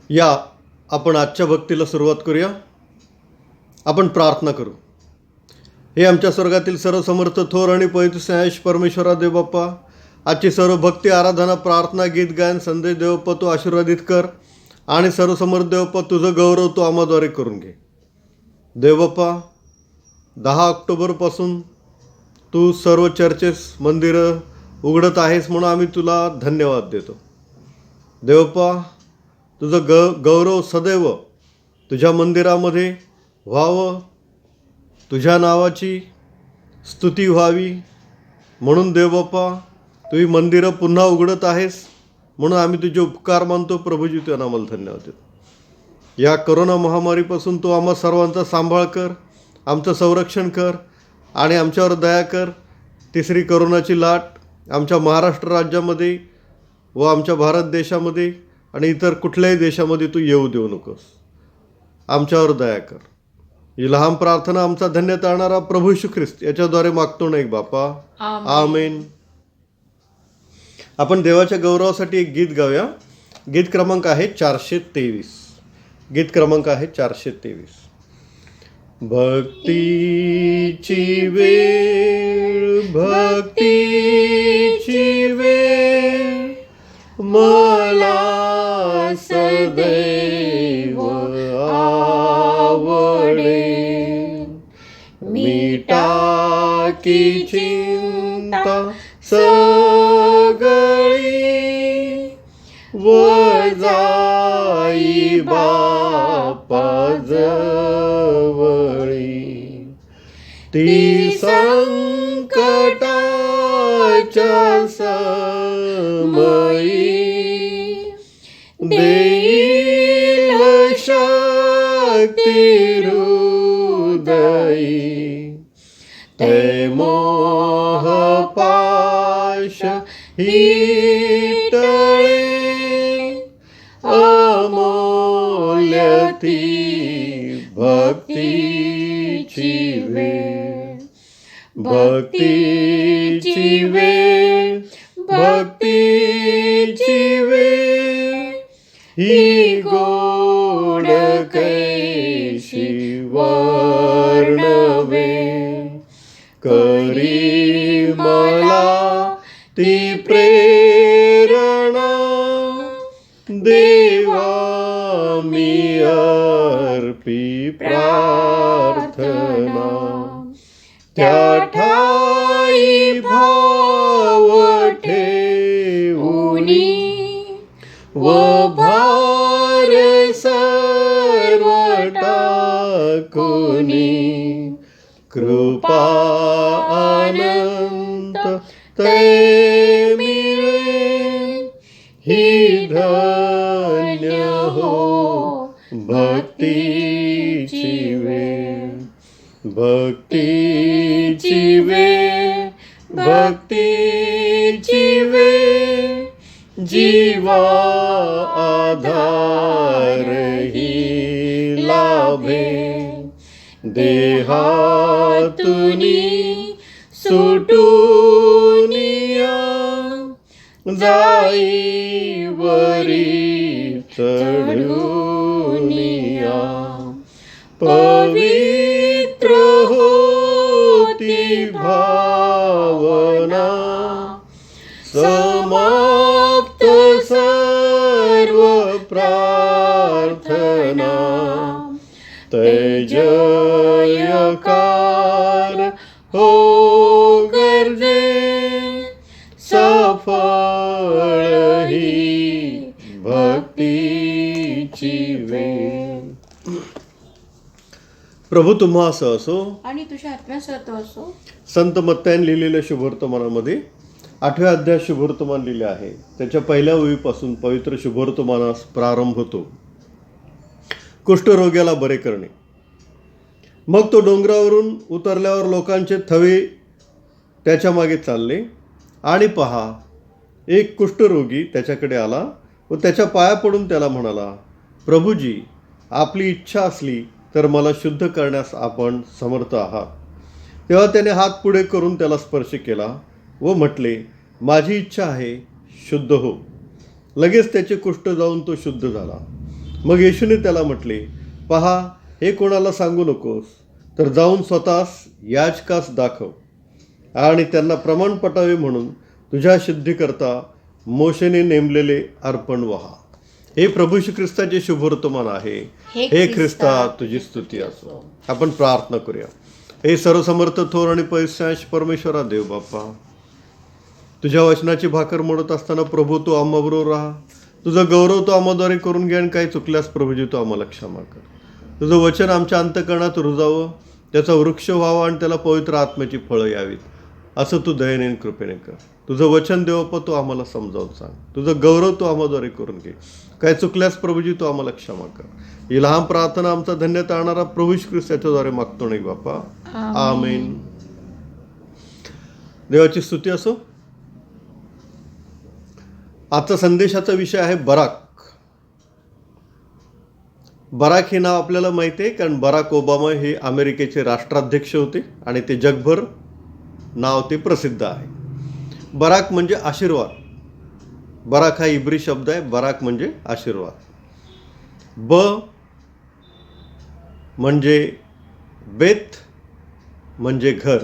या आपण आजच्या भक्तीला सुरुवात करूया. आपण प्रार्थना करू. हे आमच्या स्वर्गातील सर्व समर्थ थोर आणि पवित्र स्नेहाश परमेश्वरा देव बाप्पा, आजची सर्व भक्ती आराधना प्रार्थना गीत गायन संदेश देवप्पा तू आशीर्वादित कर आणि सर्व समर्थ देवप्पा तुझं गौरव तू आम्हाद्वारे करून घे. देवबाप्पा 10 ऑक्टोबरपासून तू सर्व चर्चेस मंदिरं उघडत आहेस म्हणून आम्ही तुला धन्यवाद देतो. देवप्पा तुझं गौरव सदैव तुझ्या मंदिरामध्ये व्हावं, तुझ्या नावाची स्तुती व्हावी म्हणून देवबाप्पा तू ही मंदिरं पुन्हा उघडत आहेस म्हणून आम्ही तुझे उपकार मानतो. प्रभूजी तुझ्या नामाला धन्यवाद देतो. या करोना महामारीपासून तू आम्हा सर्वांचा सांभाळ कर, आमचं संरक्षण कर आणि आमच्यावर दया कर. तिसरी करोनाची लाट आमच्या महाराष्ट्र राज्यामध्ये व आमच्या भारत देशामध्ये आणि इतर कुठल्याही देशामध्ये तू येऊ देऊ नकोस. आमच्यावर दया कर. ही लहान प्रार्थना आमचा धन्य तारणारा प्रभू येशू ख्रिस्त याच्याद्वारे मागतो नाही बापा, आमेन. आपण देवाच्या गौरवासाठी एक गीत गाऊया. गीत क्रमांक आहे 423. गीत क्रमांक आहे 423. भक्तीची वेळ, भक्तीची वेळ मला सदैव आवडे. मिटाकी चिंता सगळी व जाई बापा जवळी. ती संकटाच्या समयी देईल शक्ती हृदयी. ते मोह पाश ही टळे, अमूल्य ती भक्तीची वेळ. भक्तीची वेळ, भक्तीची वेळ ही गोड कैशी वर्णवे. करी मला ती प्रेरणा देवा मी अर्पी प्रार्थना. त्या ठाई भाव ठेवूनी व भार सर्व टाकूनी. कृपा अनंत ते मिळे ही धन्य हो भक्तीची वेळ. भक्तीची वेळ, भक्तीची वेळ जीवा आधार ही लाभे. देहातुनी सुटून जाई वरी चढून. पवित्र होती भावना, समाप्त सर्व प्रार्थना. जयकार हो गर्जे सफळ ही भक्तीची वेळ. प्रभू तुम्हासह असो आणि तुझ्या आत्म्यासह असो. संत मत्ताईने लिहिलेल्या शुभवर्तमानामध्ये 8व्या अध्याय शुभवर्तमान लिहिले आहे. त्याच्या पहिल्या ओळीपासून पवित्र शुभवर्तमानास प्रारंभ होतो. कुष्ठरोग्याला बरे करणे. मग तो डोंगरावरून उतरल्यावर लोकांचे थवे त्याच्या मागे चालले आणि पहा, एक कुष्ठरोगी त्याच्याकडे आला व त्याच्या पाया पडून त्याला म्हणाला, प्रभूजी, आपली इच्छा असली तर मला शुद्ध करण्यास आपण समर्थ आहात. तेव्हा त्याने हात पुढे करून त्याला स्पर्श केला व म्हटले, माझी इच्छा आहे, शुद्ध हो. लगेच त्याचे कुष्ठ जाऊन तो शुद्ध झाला. मग येशूने त्याला म्हटले, पहा, हे कोणाला सांगू नकोस, तर जाऊन स्वतःस याजकास दाखव आणि त्यांना प्रमाण पटावे म्हणून तुझ्या शुद्धीकरता मोशेने नेमलेले अर्पण वहा. हे प्रभू श्री ख्रिस्ताचे शुभवर्तमान आहे. हे ख्रिस्ता तुझी स्तुती असो. आपण प्रार्थना करूया. हे सर्वसमर्थ थोर आणि पैशांश परमेश्वरा देव बाप्पा, तुझ्या वचनाची भाकर मोडत असताना प्रभू तू आम्हाबरोबर राहा. तुझं गौरव तू आम्हाद्वारे करून घे आणि काही चुकल्यास प्रभूजी तू आम्हाला क्षमा कर. तुझं वचन आमच्या अंतःकरणात रुजावं, त्याचा वृक्ष व्हावा आणि त्याला पवित्र आत्म्याची फळं यावीत, असं तू दयेने कृपेने कर. तुझं वचन देवप्पा तू आम्हाला समजावून सांग. तुझं गौरव तू आम्हाद्वारे करून घे. काय चुकल्यास प्रभूजी तू आम्हाला क्षमा कर. ही लहान प्रार्थना आमचा धन्य तारणारा प्रभू श्री ख्रिस्त याच्याद्वारे मागतो नाही बाप्पा. आमेन. देवाची स्तुती असो. आजचा संदेशाचा विषय आहे बराक. बराक हे नाव आपल्याला माहिती आहे, कारण बराक ओबामा हे अमेरिकेचे राष्ट्राध्यक्ष होते आणि ते जगभर नाव ते प्रसिद्ध आहे. बराक म्हणजे आशीर्वाद. बराक हा इब्री शब्द आहे. बराक म्हणजे आशीर्वाद. ब म्हणजे बेत म्हणजे घर.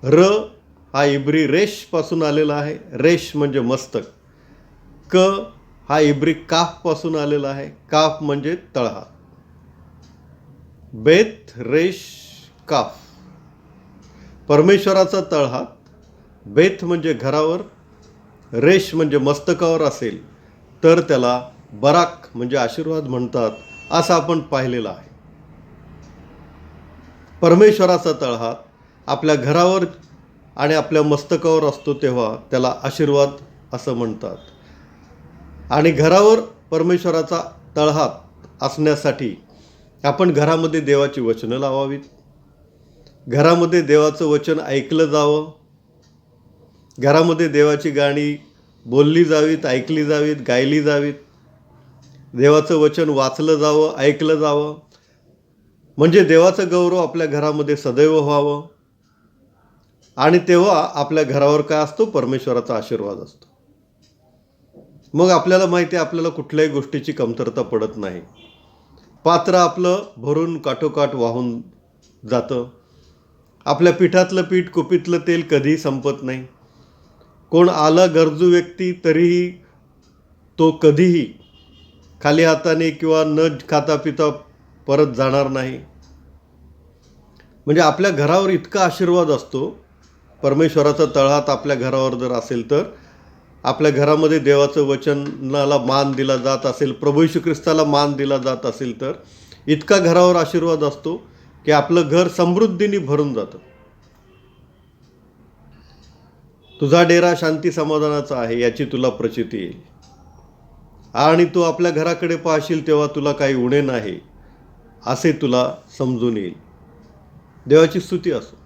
र हा इब्री रेश पासून आलेला आहे. रेश म्हणजे मस्तक. क हा इब्री काफ पासून आलेला आहे. काफ म्हणजे तळहात. बेत रेश काफ. परमेश्वराचा तळहात बेत म्हणजे घरावर, रेश म्हणजे मस्तकावर असेल तर त्याला बराक म्हणजे आशीर्वाद म्हणतात, असं आपण पाहिलेलं आहे. परमेश्वराचा तळहात आपल्या घरावर आणि आपल्या मस्तकावर असतो तेव्हा त्याला आशीर्वाद असं म्हणतात. आणि घरावर परमेश्वराचा तळहात असण्यासाठी आपण घरामध्ये देवाची वचनं लावावीत. घरामध्ये देवाचं वचन ऐकलं जावं. घरामध्ये देवाची गाणी बोलली जावीत, ऐकली जावीत, गायली जावीत. देवाचं वचन वाचलं जावं, ऐकलं जावं. म्हणजे देवाचं गौरव आपल्या घरामध्ये सदैव व्हावं. आणि तेव्हा आपल्या घरावर काय असतो? परमेश्वराचा आशीर्वाद असतो. मग आपल्याला माहिती आहे, आपल्याला कुठल्याही गोष्टीची कमतरता पडत नाही. पात्र आपलं भरून काठोकाठ वाहून जातं. आपल्या पिठातलं पीठ, कुपीतलं तेल कधीही संपत नाही. कोण आला गरजू व्यक्ती तरीही तो कधीही खाली हाताने किंवा न खाता पिता परत जाणार नाही. म्हणजे आपल्या घरावर इतका आशीर्वाद असतो. परमेश्वराचा तळहात आपल्या घरावर जर असेल तर, आपल्या घरामध्ये देवाचं वचनाला मान दिला जात असेल, प्रभू येशू ख्रिस्ताला मान दिला जात असेल तर इतका घरावर आशीर्वाद असतो की आपलं घर समृद्धीने भरून जातं. तुझा डेरा शांती समाधानाचा आहे याची तुला प्रचिती येईल. आणि तू आपल्या घराकडे पाहशील तेव्हा तुला काही उणे नाही असे तुला समजून येईल. देवाची स्तुती असो.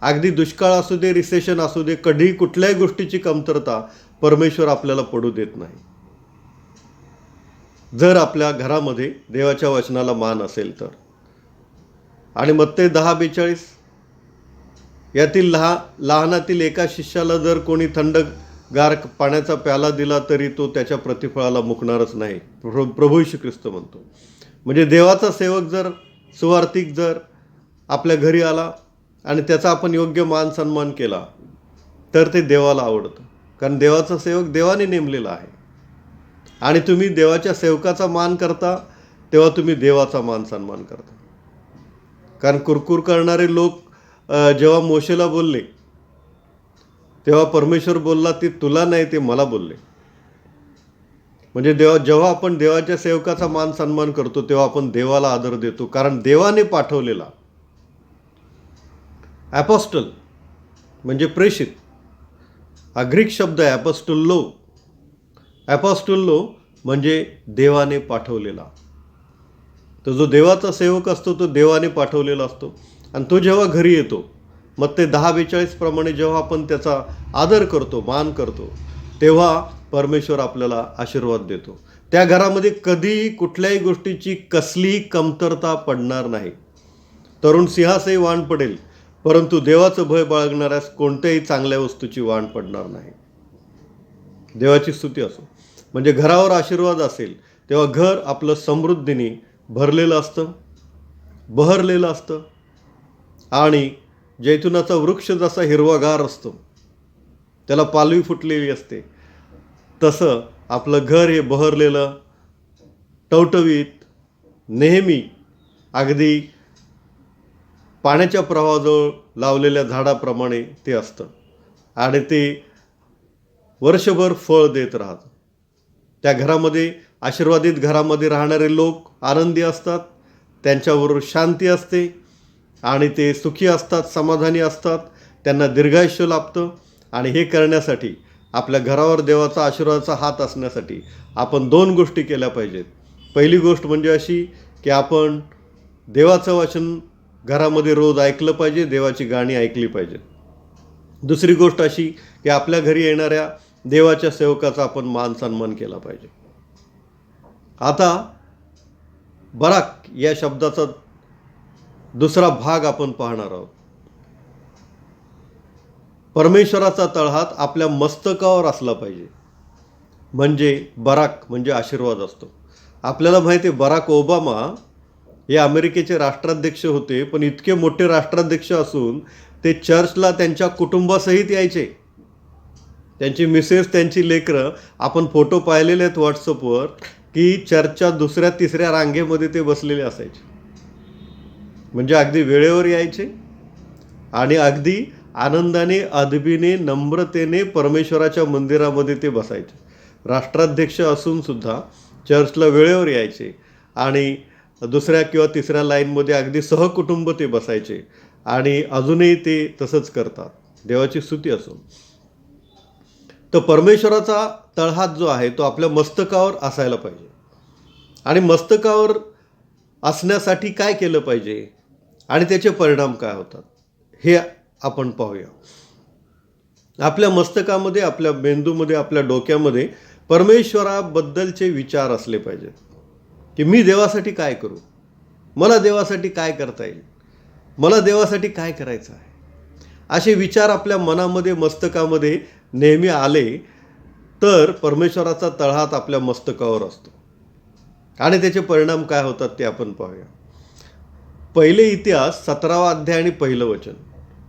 अगदी दुष्काळ असू दे, रिसेशन असू दे, कधीही कुठल्याही गोष्टीची कमतरता परमेश्वर आपल्याला पडू देत नाही, जर आपल्या घरामध्ये देवाच्या वचनाला मान असेल तर. आणि मत्ते 10:42 यातील लहानातील एका शिष्याला जर कोणी थंडगार पाण्याचा प्याला दिला तरी तो त्याच्या प्रतिफळाला मुकणारच नाही, प्रभू येशू ख्रिस्त म्हणतो. म्हणजे देवाचा सेवक जर, सुवार्थिक जर आपल्या घरी आला आणि त्याचा आपण योग्य मान सन्मान केला तर ते देवाला आवडतं. कारण देवाचा सेवक देवाने नेमलेला आहे. आणि तुम्ही देवाच्या सेवकाचा मान करता तेव्हा तुम्ही देवाचा मान सन्मान करता. कारण कुरकुर करणारे लोक जेव्हा मोशेला बोलले तेव्हा परमेश्वर बोलला, ते तुला नाही, ते मला बोलले. म्हणजे जेव्हा आपण देवाच्या सेवकाचा मान सन्मान करतो तेव्हा आपण देवाला आदर देतो. कारण देवाने पाठवलेला. ॲपॉस्टल म्हणजे प्रेषित हा ग्रीक शब्द आहे. ॲपॉस्टोलो. ॲपॉस्टोलो म्हणजे देवाने पाठवलेला. तर जो देवाचा सेवक असतो तो देवाने पाठवलेला असतो. आणि तो जेव्हा घरी येतो, मग ते 10:42 प्रमाणे जेव्हा आपण त्याचा आदर करतो, मान करतो, तेव्हा परमेश्वर आपल्याला आशीर्वाद देतो. त्या घरामध्ये कधीही कुठल्याही गोष्टीची कसलीही कमतरता पडणार नाही. तरुण सिंहासही वाण पडेल, परंतु देवाचं भय बाळगणाऱ्यास कोणत्याही चांगल्या वस्तूची वाण पडणार नाही. देवाची स्तुती असो. म्हणजे घरावर आशीर्वाद असेल तेव्हा घर आपलं समृद्धीने भरलेलं असतं, बहरलेलं असतं. आणि जैतुनाचा वृक्ष जसा हिरवागार असतो, त्याला पालवी फुटलेली असते, तसं आपलं घर हे बहरलेलं, टवटवीत, नेहमी अगदी पाण्याच्या प्रवाहाजवळ लावलेल्या झाडाप्रमाणे ते असतं आणि ते वर्षभर फळ देत राहतं. त्या घरामध्ये, आशीर्वादित घरामध्ये राहणारे लोक आनंदी असतात, त्यांच्याबरोबर शांती असते आणि ते सुखी असतात, समाधानी असतात, त्यांना दीर्घायुष्य लाभतं. आणि हे करण्यासाठी, आपल्या घरावर देवाचा आशीर्वादाचा हात असण्यासाठी आपण 2 गोष्टी केल्या पाहिजेत. पहिली गोष्ट म्हणजे अशी की आपण देवाचं वचन घरामध्ये रोज ऐकलं पाहिजे, देवाची गाणी ऐकली पाहिजेत. दुसरी गोष्ट अशी की आपल्या घरी येणाऱ्या देवाच्या सेवकाचा आपण मान सन्मान केला पाहिजे. आता बराक या शब्दाचा दुसरा भाग आपण पाहणार आहोत. परमेश्वराचा तळहात आपल्या मस्तकावर असला पाहिजे. म्हणजे बराक म्हणजे आशीर्वाद असतो. आपल्याला माहिती आहे, बराक ओबामा हे अमेरिकेचे राष्ट्राध्यक्ष होते, पण इतके मोठे राष्ट्राध्यक्ष असून ते चर्चला त्यांच्या कुटुंबासहित यायचे. त्यांची मिसेस, त्यांची लेकरं, आपण फोटो पाहिलेले आहेत व्हॉट्सअपवर, की चर्चच्या 2ऱ्या-3ऱ्या रांगेमध्ये ते बसलेले असायचे. म्हणजे अगदी वेळेवर यायचे आणि अगदी आनंदाने, अदबीने, नम्रतेने परमेश्वराच्या मंदिरामध्ये ते बसायचे. राष्ट्राध्यक्ष असून सुद्धा चर्चला वेळेवर यायचे आणि 2ऱ्या किंवा 3ऱ्या लाईनमध्ये अगदी सहकुटुंब ते बसायचे आणि अजूनही ते तसंच करतात. देवाची स्तुती असो. तर परमेश्वराचा तळहात जो आहे तो आपल्या मस्तकावर असायला पाहिजे. आणि मस्तकावर असण्यासाठी काय केलं पाहिजे आणि त्याचे परिणाम काय होतात हे आपण पाहूया. आपल्या मस्तकामध्ये, आपल्या मेंदूमध्ये, आपल्या डोक्यामध्ये परमेश्वराबद्दलचे विचार असले पाहिजेत की मी देवासाठी काय करू, मला देवासाठी काय करता येईल, मला देवासाठी काय करायचं आहे. असे विचार आपल्या मनामध्ये, मस्तकामध्ये नेहमी आले तर परमेश्वराचा तळहात आपल्या मस्तकावर असतो. आणि त्याचे परिणाम काय होतात ते आपण पाहूया. पहिले इतिहास 17वा अध्याय आणि पहिलं वचन.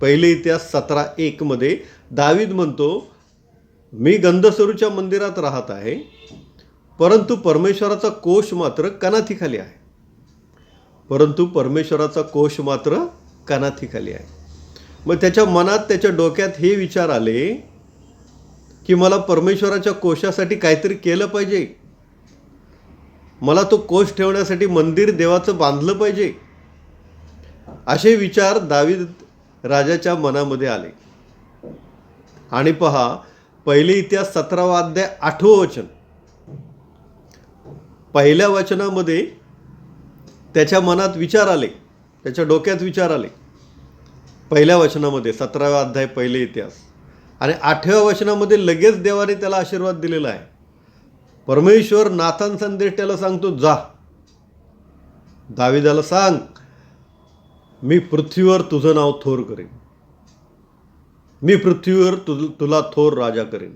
पहिले इतिहास 17:1 मध्ये दावीद म्हणतो, मी गंधसरूच्या मंदिरात राहत आहे, परंतु परमेश्वराचा कोश मात्र कनाथीखाली आहे. परंतु परमेश्वराचा कोश मात्र कनाथीखाली आहे. मग त्याच्या मनात, त्याच्या डोक्यात हे विचार आले की मला परमेश्वराच्या कोशासाठी काहीतरी केलं पाहिजे, मला तो कोश ठेवण्यासाठी मंदिर देवाचं बांधलं पाहिजे. असे विचार दावीद राजाच्या मनामध्ये आले. आणि पहा, पहिले इतिहास 17वा अध्याय 8वं वचन. पहिल्या वचनामध्ये त्याच्या मनात विचार आले, त्याच्या डोक्यात विचार आले. पहिल्या वचनामध्ये 17वा अध्याय पहिले इतिहास. आणि 8व्या वचनामध्ये लगेच देवाने त्याला आशीर्वाद दिलेला आहे. परमेश्वर नाथान संदेश त्याला सांगतो, जा दाविदाला सांग, मी पृथ्वीवर तुझं नाव थोर करेन, मी पृथ्वीवर तुला थोर राजा करेन.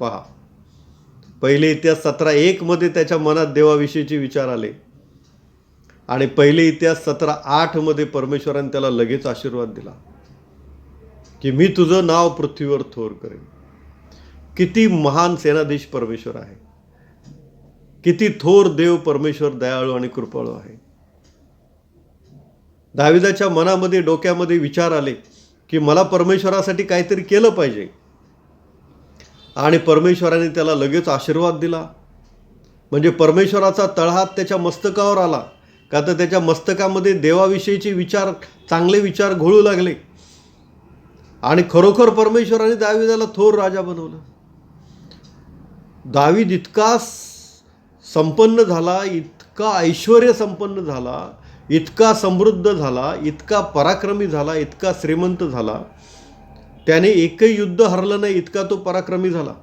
पहा, पहिले इतिहास 17:1 मध्ये त्याच्या मनात देवाविषयीचे विचार आले आणि पहिले इतिहास 17:8 मध्ये परमेश्वराने त्याला लगेच आशीर्वाद दिला की मी तुझं नाव पृथ्वीवर थोर करेन. किती महान सेनाधीश परमेश्वर आहे, किती थोर देव परमेश्वर दयाळू आणि कृपाळू आहे. दाविदाच्या मनामध्ये, डोक्यामध्ये विचार आले की मला परमेश्वरासाठी काहीतरी केलं पाहिजे आणि परमेश्वराने त्याला लगेच आशीर्वाद दिला. म्हणजे परमेश्वराचा तळहात त्याच्या मस्तकावर आला, का तर त्याच्या मस्तकामध्ये देवाविषयीचे विचार, चांगले विचार घोळू लागले आणि खरोखर परमेश्वराने दाविदाला थोर राजा बनवलं. दावीद इतका संपन्न झाला, इतका ऐश्वर्य संपन्न झाला, इतका समृद्ध झाला, इतका पराक्रमी झाला, इतका श्रीमंत झाला, त्याने एकही युद्ध हरलं नाही, इतका तो पराक्रमी झाला.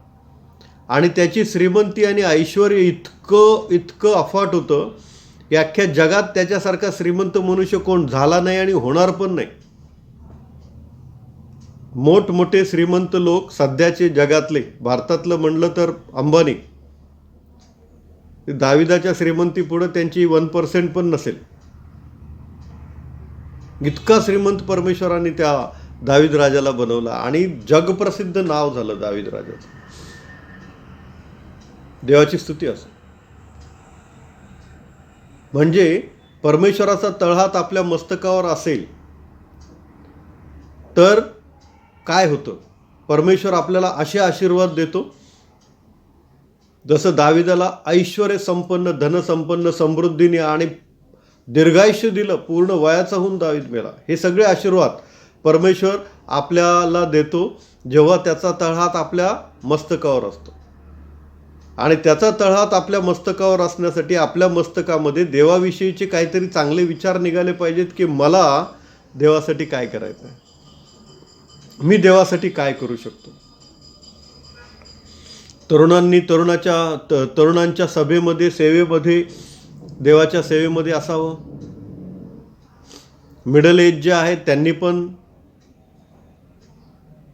आणि त्याची श्रीमंती आणि ऐश्वर्य इतकं इतकं अफाट होतं की अख्ख्या जगात त्याच्यासारखा श्रीमंत मनुष्य कोण झाला नाही आणि होणार पण नाही. मोठमोठे श्रीमंत लोक सध्याचे जगातले, भारतातलं म्हणलं तर अंबानी, दाविदाच्या श्रीमंतीपुढं त्यांची 1% पण नसेल. इतका श्रीमंत परमेश्वराने त्या दावीद राजाला बनवला आणि जगप्रसिद्ध नाव झालं दावीद राजाचं. देवाची स्तुती असो. म्हणजे परमेश्वराचा तळहात आपल्या मस्तकावर असेल तर काय होतं? परमेश्वर आपल्याला असे आशीर्वाद देतो जसं दाविदाला ऐश्वर्य संपन्न, धनसंपन्न, समृद्धीने आणि दीर्घायुष्य दिलं. पूर्ण वयाचा होऊन दावीद मेला. हे सगळे आशीर्वाद परमेश्वर आपल्याला देतो जेव्हा त्याचा तळहात आपल्या मस्तकावर असतो. आणि त्याचा तळहात आपल्या मस्तकावर असण्यासाठी आपल्या मस्तकामध्ये देवाविषयीचे काहीतरी चांगले विचार निघाले पाहिजेत की मला देवासाठी काय करायचं आहे, मी देवासाठी काय करू शकतो. तरुणांनी तरुणांच्या सभेमध्ये, सेवेमध्ये, देवाच्या सेवेमध्ये असावं. मिडल एज जे आहेत त्यांनी पण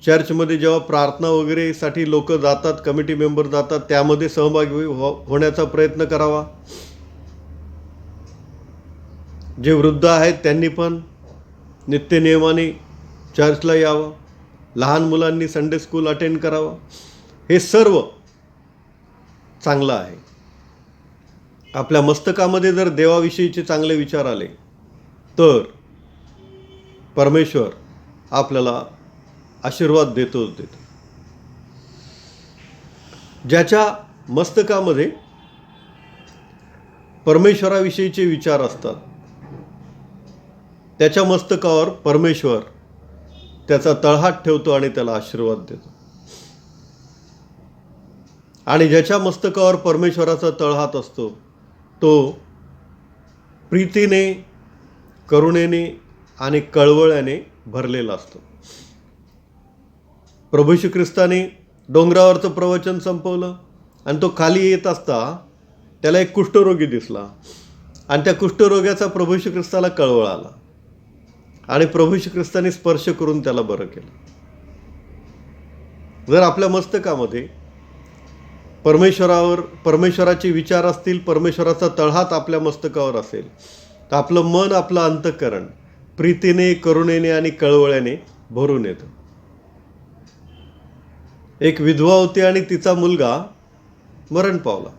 चर्चमध्ये जेव्हा प्रार्थना वगैरेसाठी लोक जातात, कमिटी मेंबर जातात, त्यामध्ये सहभागी होण्याचा प्रयत्न करावा. जे वृद्ध आहेत त्यांनी पण नित्यनियमाने चर्चला यावं. लहान मुलांनी संडे स्कूल अटेंड करावं. हे सर्व चांगलं आहे. आपल्या मस्तकामध्ये जर देवाविषयीचे चांगले विचार आले तर परमेश्वर आपल्याला आशीर्वाद देतो. ज्याच्या मस्तकामध्ये परमेश्वराविषयीचे विचार असतात त्याच्या मस्तकावर परमेश्वर त्याचा तळहात ठेवतो आणि त्याला आशीर्वाद देतो. आणि ज्याच्या मस्तकावर परमेश्वराचा तळहात असतो तो प्रीतीने, करुणेने आणि कळवळ्याने भरलेला असतो. प्रभू श्री ख्रिस्ताने डोंगरावरचं प्रवचन संपवलं आणि तो खाली येत असता त्याला एक कुष्ठरोगी दिसला आणि त्या कुष्ठरोग्याचा प्रभू श्री ख्रिस्ताला कळवळ आला आणि प्रभू श्री ख्रिस्ताने स्पर्श करून त्याला बरं केलं. जर आपल्या मस्तकामध्ये परमेश्वराचे विचार असतील, परमेश्वराचा तळहात आपल्या मस्तकावर असेल तर आपलं मन, आपलं अंतःकरण प्रीतीने, करुणेने आणि कळवळ्याने भरून येतं. एक विधवा होती आणि तिचा मुलगा मरण पावला.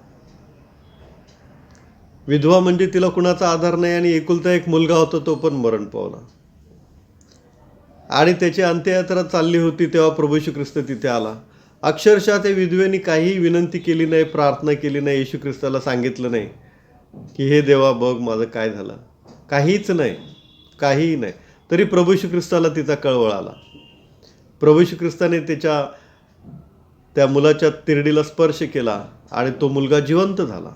विधवा म्हणजे तिला कुणाचा आधार नाही आणि एकुलता एक मुलगा होता तो पण मरण पावला. आणि त्याची अंत्ययात्रा चालली होती तेव्हा प्रभू श्री ख्रिस्त तिथे आला. अक्षरशः त्या विधवेने काहीही विनंती केली नाही, प्रार्थना केली नाही, येशू ख्रिस्ताला सांगितलं नाही की हे देवा बघ माझं काय झालं, काहीच नाही, काहीही नाही. तरी प्रभू श्री ख्रिस्ताला तिचा कळवळ आला. प्रभू श्री ख्रिस्ताने त्या मुलाच्या तिरडीला स्पर्श केला आणि तो मुलगा जिवंत झाला.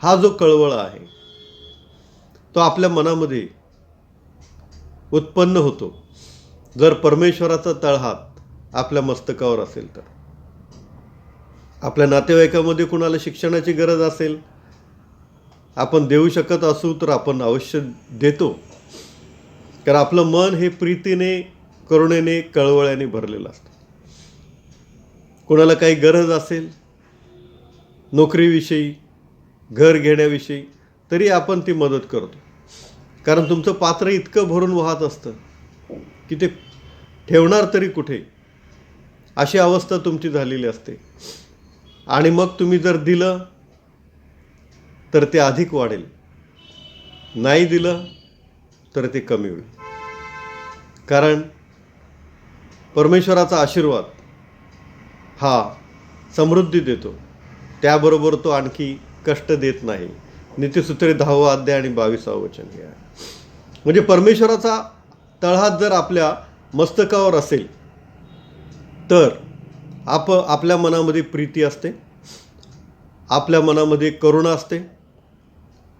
हा जो कळवळ आहे तो आपल्या मनामध्ये उत्पन्न होतो जर परमेश्वराचा तळहात आपल्या मस्तकावर असेल तर. आपल्या नातेवाईकामध्ये कुणाला शिक्षणाची गरज असेल, आपण देऊ शकत असू तर आपण अवश्य देतो. कारण आपलं मन हे प्रीतीने, करुणेने, कळवळ्याने भरलेलं असतं. कोणाला काही गरज असेल नोकरीविषयी, घर घेण्याविषयी, तरी आपण ती मदत करतो. कारण तुमचं पात्र इतकं भरून वाहत असतं की ते ठेवणार तरी कुठे, अशी अवस्था तुमची झालेली असते. आणि मग तुम्ही जर दिलं तर ते अधिक वाढेल, नाही दिलं तर ते कमी होईल. कारण परमेश्वराचा आशीर्वाद हा समृद्धी देतो, त्याबरोबर तो आणखी कष्ट देत नाही. नीतिसूत्रे 10वा अध्याय आणि 22वा वचन हे आहे. म्हणजे परमेश्वराचा तळहात जर आपल्या मस्तकावर असेल तर आपल्या मनामध्ये प्रीती असते, आपल्या मनामध्ये करुणा असते,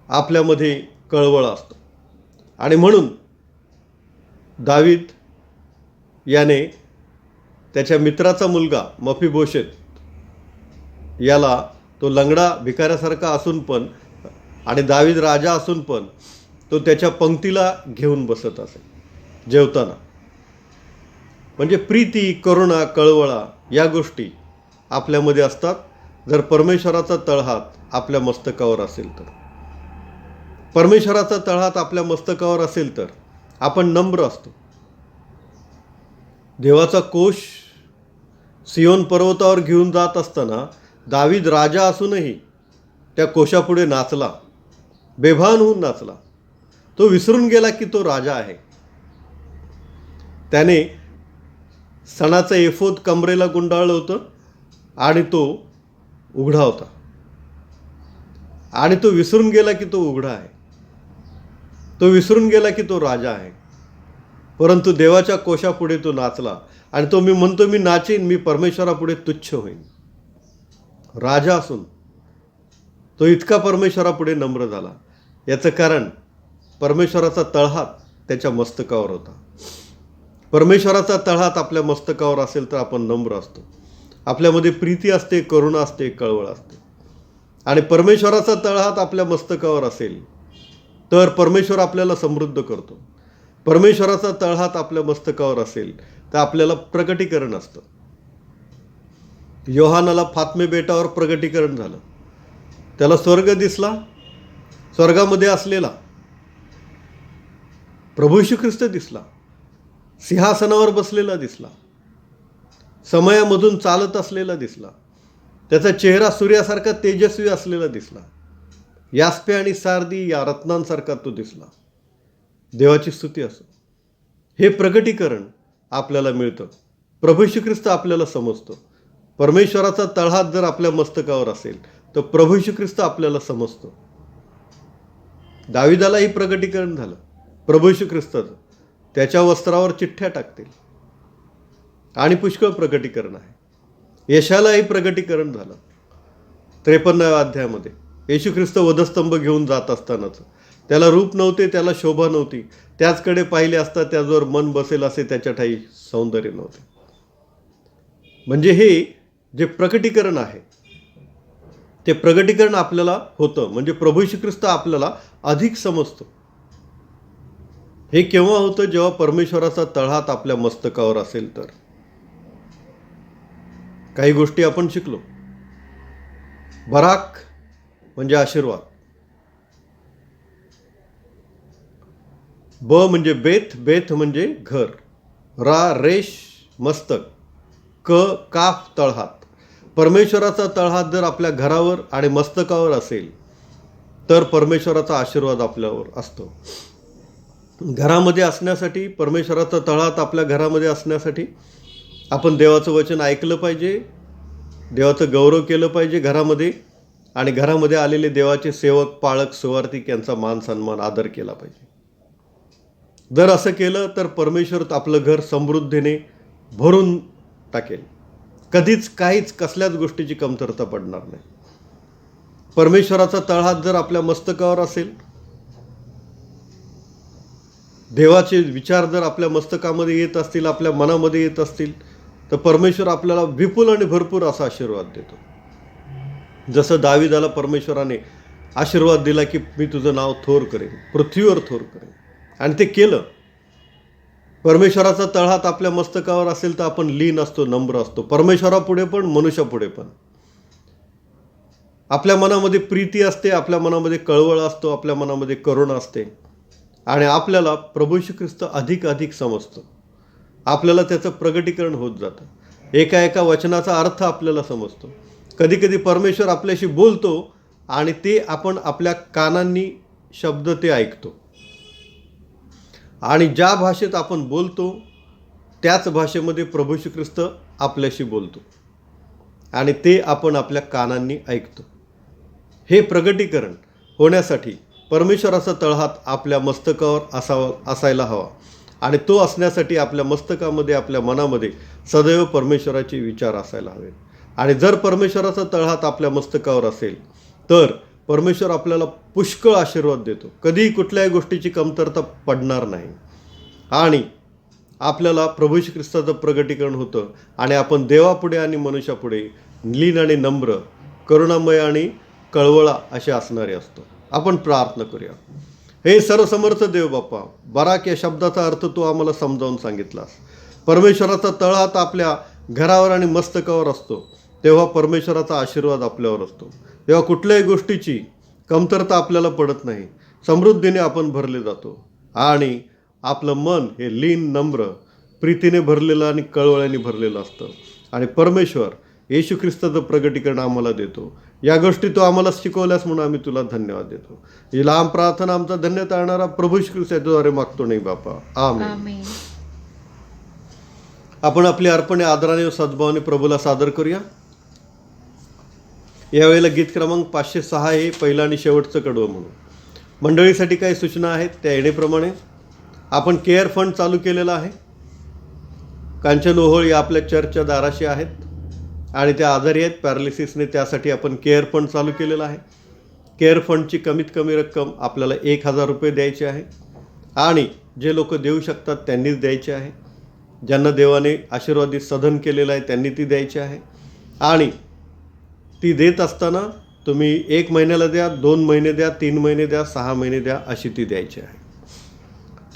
आपल्यामध्ये कळवळ असतो. आणि म्हणून दावीद याने त्याच्या मित्राचा मुलगा मफीबोशेत याला, तो लंगडा भिकाऱ्यासारखा असून पण आणि दावीद राजा असून पण तो त्याच्या पंक्तीला घेऊन बसत असे जेवताना. म्हणजे प्रीती, करुणा, कळवळा या गोष्टी आपल्यामध्ये असतात जर परमेश्वराचा तळहात आपल्या मस्तकावर असेल तर, परमेश्वराचा तळहात आपल्या मस्तकावर असेल तर आपण नम्र असतो. देवाचा कोश सियोन पर्वतावर घेऊन जात असताना दावीद राजा असूनही त्या कोशापुढे नाचला, बेभान होऊन नाचला. तो विसरून गेला की तो राजा आहे. त्याने सणाचं एफोद कमरेला गुंडाळलं होतं आणि तो उघडा होता, आणि तो विसरून गेला की तो उघडा आहे. तो विसरून गेला की तो राजा आहे. परंतु देवाच्या कोशापुढे तो नाचला आणि तो मी म्हणतो मी नाचीन, मी परमेश्वरापुढे तुच्छ होईन. राजा असून तो इतका परमेश्वरापुढे नम्र झाला. याचं कारण परमेश्वराचा तळहात त्याच्या मस्तकावर होता. परमेश्वराचा तळहात आपल्या मस्तकावर असेल तर आपण नम्र असतो. आपल्यामध्ये प्रीती असते, करुणा असते, कळवळ असते. आणि परमेश्वराचा तळहात आपल्या मस्तकावर असेल तर परमेश्वर आपल्याला समृद्ध करतो. परमेश्वराचा तळहात आपल्या मस्तकावर असेल तर आपल्याला प्रकटीकरण असतं. योहानाला फात्मे बेटावर प्रकटीकरण झालं. त्याला स्वर्ग दिसला, स्वर्गामध्ये असलेला प्रभू येशू ख्रिस्त दिसला, सिंहासनावर बसलेला दिसला, समयामधून चालत असलेला दिसला. त्याचा चेहरा सूर्यासारखा तेजस्वी असलेला दिसला. यास्पे आणि सारदी या रत्नांसारखा तो दिसला. देवाची स्तुती असो. हे प्रकटीकरण आपल्याला मिळतं. प्रभू येशू ख्रिस्त आपल्याला समजतो. परमेश्वराचा तळहात जर आपल्या मस्तकावर असेल तर प्रभू येशू ख्रिस्त आपल्याला समजतो. दाविदालाही प्रकटीकरण झालं प्रभू येशू ख्रिस्ताचं. त्याच्या वस्त्रावर चिठ्ठ्या टाकतील आणि पुष्कळ प्रकटीकरण आहे. यशालाही प्रकटीकरण झालं 53व्या अध्यायामध्ये. येशू ख्रिस्त वधस्तंभ घेऊन जात असतानाच त्याला रूप नव्हते, त्याला शोभा नव्हती. त्याचकडे पाहिले असता त्याजवळ मन बसेल असे त्याच्या ठाई सौंदर्य नव्हते. म्हणजे हे जे प्रकटीकरण आहे ते प्रकटीकरण आपल्याला होतं. म्हणजे प्रभू येशू ख्रिस्त आपल्याला अधिक समजतो. हे केव्हा होतं? जेव्हा परमेश्वराचा तळहात आपल्या मस्तकावर असेल तर. काही गोष्टी आपण शिकलो. बराक म्हणजे आशीर्वाद, ब म्हणजे बेथ, बेथ म्हणजे घर, रा रेश मस्तक, क काफ तळहात. परमेश्वराचा तळहात जर आपल्या घरावर आणि मस्तकावर असेल तर परमेश्वराचा आशीर्वाद आपल्यावर असतो. घरामध्ये असण्यासाठी, परमेश्वराचा तळहात आपल्या घरामध्ये असण्यासाठी आपण देवाचं वचन ऐकलं पाहिजे, देवाचं गौरव केलं पाहिजे घरामध्ये, आणि घरामध्ये आलेले देवाचे सेवक, पाळक, सुवार्तिक यांचा मान सन्मान आदर केला पाहिजे. जर असं केलं तर परमेश्वर आपलं घर समृद्धीने भरून टाकेल. कधीच काहीच कसल्याच गोष्टीची कमतरता पडणार नाही. परमेश्वराचा तळहात जर आपल्या मस्तकावर असेल, देवाचे विचार जर आपल्या मस्तकामध्ये येत असतील, आपल्या मनामध्ये येत असतील, तर परमेश्वर आपल्याला विपुल आणि भरपूर असा आशीर्वाद देतो. जसं दाविदाला परमेश्वराने आशीर्वाद दिला की मी तुझं नाव थोर करेन, पृथ्वीवर थोर करेन, आणि ते केलं. परमेश्वराचा तळहात आपल्या मस्तकावर असेल तर आपण लीन असतो, नम्र असतो, परमेश्वरापुढे पण, मनुष्यापुढे पण. आपल्या मनामध्ये प्रीती असते, आपल्या मनामध्ये कळवळ असतो, आपल्या मनामध्ये करुणा असते, आणि आपल्याला प्रभू येशू ख्रिस्त अधिक अधिक समजतो. आपल्याला त्याचं प्रगटीकरण होत जातं. एका एका वचनाचा अर्थ आपल्याला समजतो. कधी कधी परमेश्वर आपल्याशी बोलतो आणि ते आपण आपल्या कानांनी शब्द ते ऐकतो, आणि ज्या भाषेत आपण बोलतो त्याच भाषेमध्ये प्रभू येशू ख्रिस्त आपल्याशी बोलतो आणि ते आपण आपल्या कानांनी ऐकतो. हे प्रगटीकरण होण्यासाठी परमेश्वराचा तळहात आपल्या मस्तकावर असायला हवा, आणि तो असण्यासाठी आपल्या मस्तकामध्ये, आपल्या मनामध्ये सदैव परमेश्वराचे विचार असायला हवेत. आणि जर परमेश्वराचा तळहात आपल्या मस्तकावर असेल तर परमेश्वर आपल्याला पुष्कळ आशीर्वाद देतो. कधीही कुठल्याही गोष्टीची कमतरता पडणार नाही, आणि आपल्याला प्रभू येशू ख्रिस्ताचं प्रगटीकरण होतं, आणि आपण देवापुढे आणि मनुष्यापुढे लीन आणि नम्र, करुणामय आणि कळवळा असे असणारे असतो. आपण प्रार्थना करूया. हे सर्वसमर्थ देव बाप्पा, बराक या शब्दाचा अर्थ तू आम्हाला समजावून सांगितलास. परमेश्वराचा तळहात आपल्या घरावर आणि मस्तकावर असतो, तेव्हा परमेश्वराचा आशीर्वाद आपल्यावर असतो. तेव्हा कुठल्याही गोष्टीची कमतरता आपल्याला पडत नाही. समृद्धीने आपण भरले जातो आणि आपलं मन हे लीन, नम्र, प्रीतीने भरलेलं आणि कळवळ्याने भरलेलं असतं. आणि परमेश्वर येशू ख्रिस्ताचं प्रगटीकरण आम्हाला देतो. या गोष्टी तू आम्हाला शिकवल्यास म्हणून आम्ही तुला धन्यवाद देतो. ही लांब प्रार्थना आमचा धन्य तारणारा प्रभू श्री ख्रिस्ताद्वारे मागतो नाही बापा. आमेन. आमेन. आपण आपली अर्पणे आदराने व सद्भावाने प्रभूला सादर करूया. यावेळेला गीत क्रमांक 506 हे पहिलं आणि शेवटचं कडवं म्हणून. मंडळीसाठी काही सूचना आहेत त्या येणेप्रमाणे आपण केअर फंड चालू केलेला आहे. कांचन ओहोळ या आपल्या चर्चच्या दाराशी आहेत आणि त्या आजारी आहेत पॅरालिसिसने. त्यासाठी आपण केअर फंड चालू केलेला आहे. केअर फंडची कमीत कमी रक्कम आपल्याला 1,000 रुपये द्यायची आहे आणि जे लोक देऊ शकतात त्यांनीच द्यायचे आहे. ज्यांना देवाने आशीर्वादित सधन केलेलं आहे त्यांनी ती द्यायची आहे. आणि ती देत असताना तुम्ही 1 महिन्याला द्या, 2 महिने द्या, 3 महिने द्या, 6 महिने द्या, अशी ती द्यायची आहे.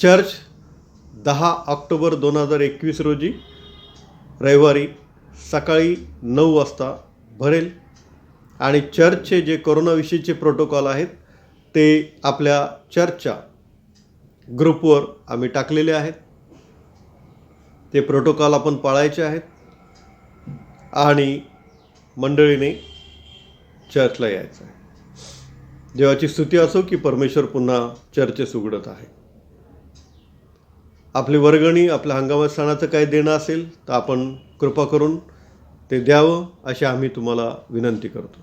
चर्च 10 ऑक्टोबर 2021 रोजी रविवारी सकाळी 9 वाजता भरेल. आणि चर्चचे जे कोरोनाविषयीचे प्रोटोकॉल आहेत ते आपल्या चर्चच्या ग्रुपवर आम्ही टाकलेले आहेत. ते प्रोटोकॉल आपण पाळायचे आहेत आणि मंडळीने चर्चला यायचं आहे. देवाची स्तुती असो की परमेश्वर पुन्हा चर्चेस उघडत आहे. आपली वर्गणी आपल्या हंगामात सणाचं काही देणं असेल तर आपण कृपा करून ते द्यावं अशी आम्ही तुम्हाला विनंती करतो.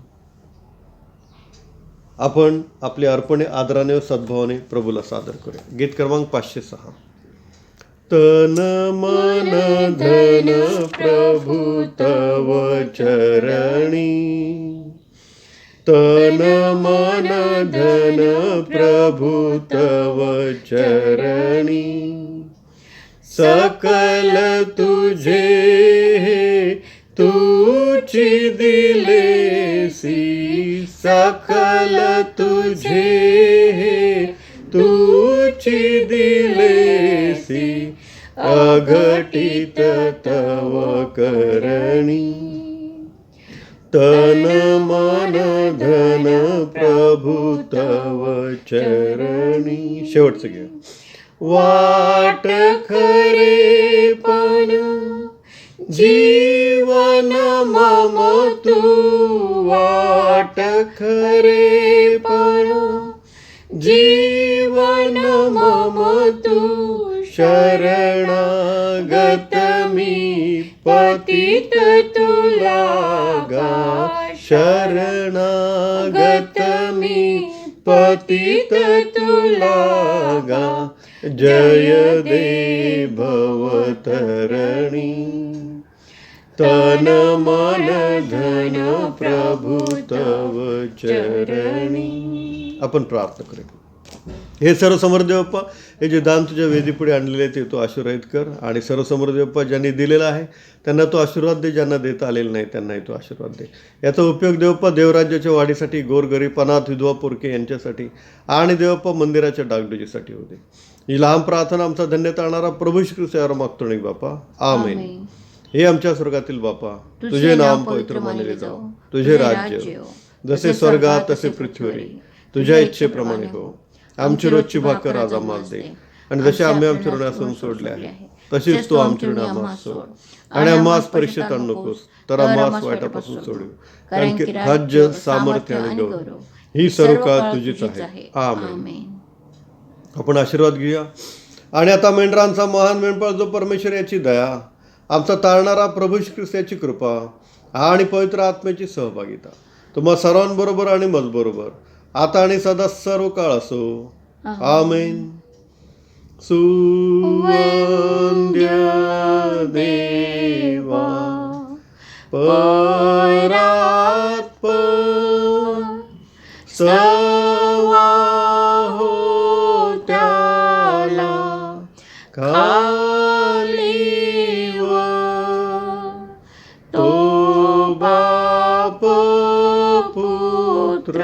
आपण आपली अर्पणे आदराने व सद्भावाने प्रभूला सादर करूया. गीत क्रमांक 506. तन मन धन प्रभु तव चरणी, तन मन धन प्रभु तव चरणी, सकल तुझे तूची दिलेसी, सकल तुझे तूची दिलेसी, अघटित तव करणी, तन मन धन प्रभु तव चरणी. शेवटचं घ्या. वाट खरे पण जीवन मम तू, वाट खरे पण जीवन मम तू, शरणागत मी पतित तुला गा, शरणागत मी पतित तुला गा, जय दे भवतरणी, तन मन धन प्रभु तव चरणी. आपण प्रार्थना करूया. हे सर्वसमर्थ देवप्पा, हे जे दान तुझ्या वेदीपुढे आणलेले आहे ते तू आशीर्वादित कर आणि सर्वसमर्थ देवप्पा ज्यांनी दिलेला आहे त्यांना तो आशीर्वाद दे, ज्यांना देता आलेलं नाही त्यांनाही तो आशीर्वाद दे. याचा उपयोग देवप्पा देवराज्याच्या वाढीसाठी, गोरगरीब, अनाथ, विधवा, पोरके यांच्यासाठी आणि देवप्पा मंदिराच्या डागडुजीसाठी होते. ही लहान प्रार्थना आमचा धन्य तारणारा प्रभू श्री ख्रिस्तावर मागतो नाही बापा. आमेन. हे आमच्या स्वर्गातील बापा, तुझे नाम पवित्र मानले जाओ, तुझे राज्य जसे स्वर्गात तसे पृथ्वीवरी तुझ्या इच्छेप्रमाणे हो. आमची रोजची भाकर आज आम्हाला दे आणि जसे आम्ही आमच्या ऋणासून सोडले आहे तशीच तू आमची ऋणे आम्हाला सोड आणि आम्हास परीक्षेत आणू नकोस तर आम्हास वाईटापासून सोडू, कारण की राज्य, सामर्थ्य आणि गौरव ही सर्व काळ तुझीच आहे. आमेन. आपण आशीर्वाद घेऊया. आणि आता मेंढरांचा महान मेंढपाळ जो परमेश्वर याची दया, आमचा तारणारा प्रभू श्री ख्रिस्त याची कृपा आणि पवित्र आत्म्याची सहभागिता तुम्हा सर्वांबरोबर आणि मजबरोबर आता आणि सदा सर्व काळ असो. आमेन. सुवंद्य देवा परात्पर सवा हो त्याला खाली वर तो बाप पुत्र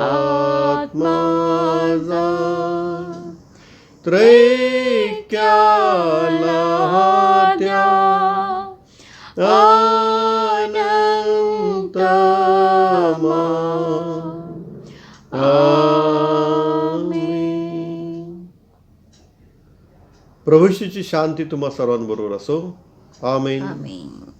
आत्मा जा त्रैक्याला त्या आनंद नमा प्रभूशीची शांती तुम्हा सर्वांबरोबर असो. आमेन. आमेन.